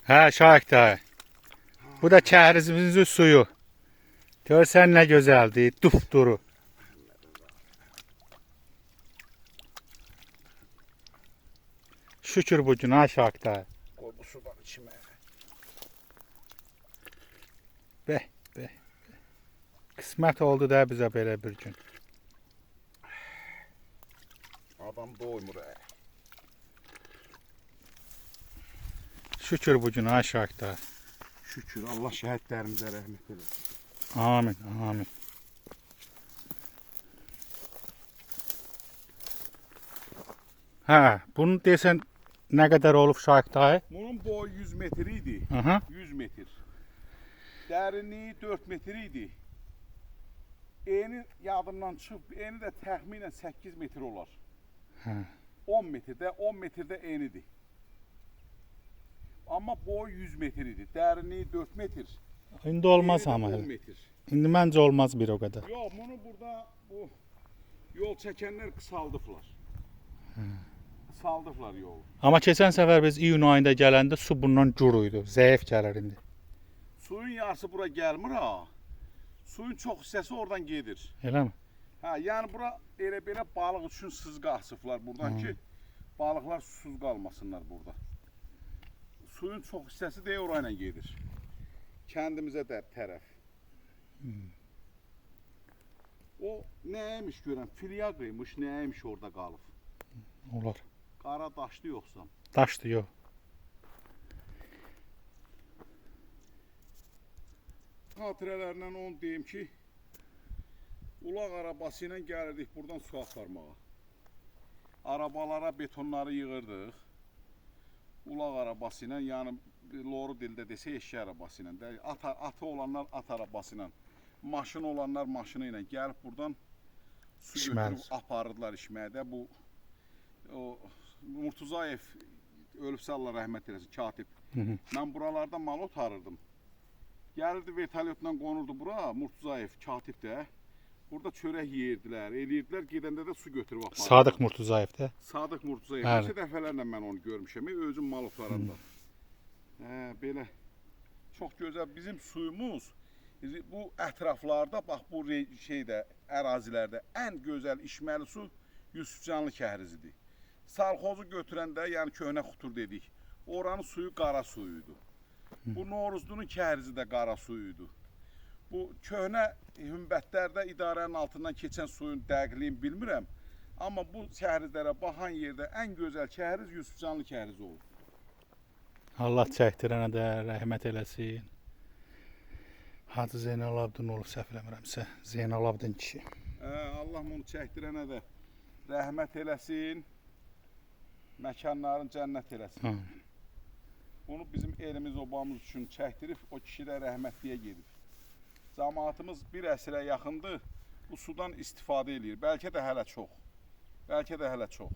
Hə, Şahik dayı. Bu da kəhrizimizin suyu. Görsən nə gözəldir, dupduru. Şükür bu gün ha Şahik dayı. Qoy bu sudan içmə. Bəh, bəh. Qismət oldu da bizə belə bir gün. Adam doymur. Şükür bu gün ha Şahik dayı. Şükür Allah şəhidlərimizə rəhmət eləsin. Amin, amin. Hə, bunu desən nə qədər olub Şahik dayı? Bunun boyu 100 metr idi. Aha. 100 metr. Dərinliyi 4 metr idi. Eni yadımdan çıxıb, eni də təxminən 8 metr olar. Hə. 10 metrdə enidir. Amma boyu 100 metr idi. Dərinliyi 4 metr. İndi olmaz eni də amma. 10 metr. İndi məncə olmaz bir o qədər. Yox, bunu burada bu yol çəkənlər qısaldıblar. Qısaldıblar yolu. Amma keçən səfər biz iyun ayında gələndə su bundan guru idi. Zəif gəlir indi. Suyun yarısı bura gəlmir ha. Suyun çox hissəsi oradan gedir. Eləmi? Hə, yəni bura elə-belə balıq üçün sızqa asıblar buradan ki, balıqlar susuz qalmasınlar burada. Suyun çox hissəsi də orayla gedir. Kəndimizə də tərəf. O nəymiş görən, filya qıymış, nəymiş orada qalıb. Olar. Qara daşlı yoxsa? Daşdı, yox. Xatirələrindən onu deyim ki, ulaq arabası ilə gəlirdik buradan su aparmağa. Arabalara betonları yığırdıq. Ulaq arabası ilə, yəni loru dildə desə eşki arabası ilə. Atı olanlar at arabası ilə, maşın olanlar maşını ilə gəlib buradan su götürüb aparırdılar içməyə. Bu Murtuzayev ölübsə Allah rəhmət eləsin, katib. Mən buralarda mal otarırdım. Gəlirdi vertolyotla qonurdu bura, Murtuzayev katib də. Burada çörək yeyirdilər, eləyirdilər, gedəndə də su götürüb aparırdılar. Sadıq Murtuzayev də. Sadıq Murtuzayev. Bəli. Neçə dəfələrlə mən onu görmüşəm, özüm mal otaranda. Belə çox gözəl bizim suyumuz bu ətraflarda, bax bu şeydə, ərazilərdə ən gözəl içməli su Yusufcanlı kəhrizidir. Salxozu götürəndə, yəni köhnə xutur dedik, oranın suyu qara suyuydu. Bu Noruzdunun kəhrizi də qara suyuydu. Bu köhnə hümbətlərdə idarənin altından keçən suyun dəqiqliyini bilmirəm. Amma bu kəhrizlərə baxan yerdə ən gözəl kəhriz Yusufcanlı kəhrizi olur. Allah çəkdirənə də rəhmət eləsin. Hacı Zeynalabdin olub səhv eləmirəmsə. Zeynalabdin kişi. Allah onu çəkdirənə də rəhmət eləsin. Məkanların cənnət eləsin. Bunu bizim elimiz, obamız üçün çəkdirib, o kişi də rəhmətliyə gedib. Cəmaatımız bir əsrə yaxındır bu sudan istifadə edir. Bəlkə də hələ çox. Bəlkə də hələ çox.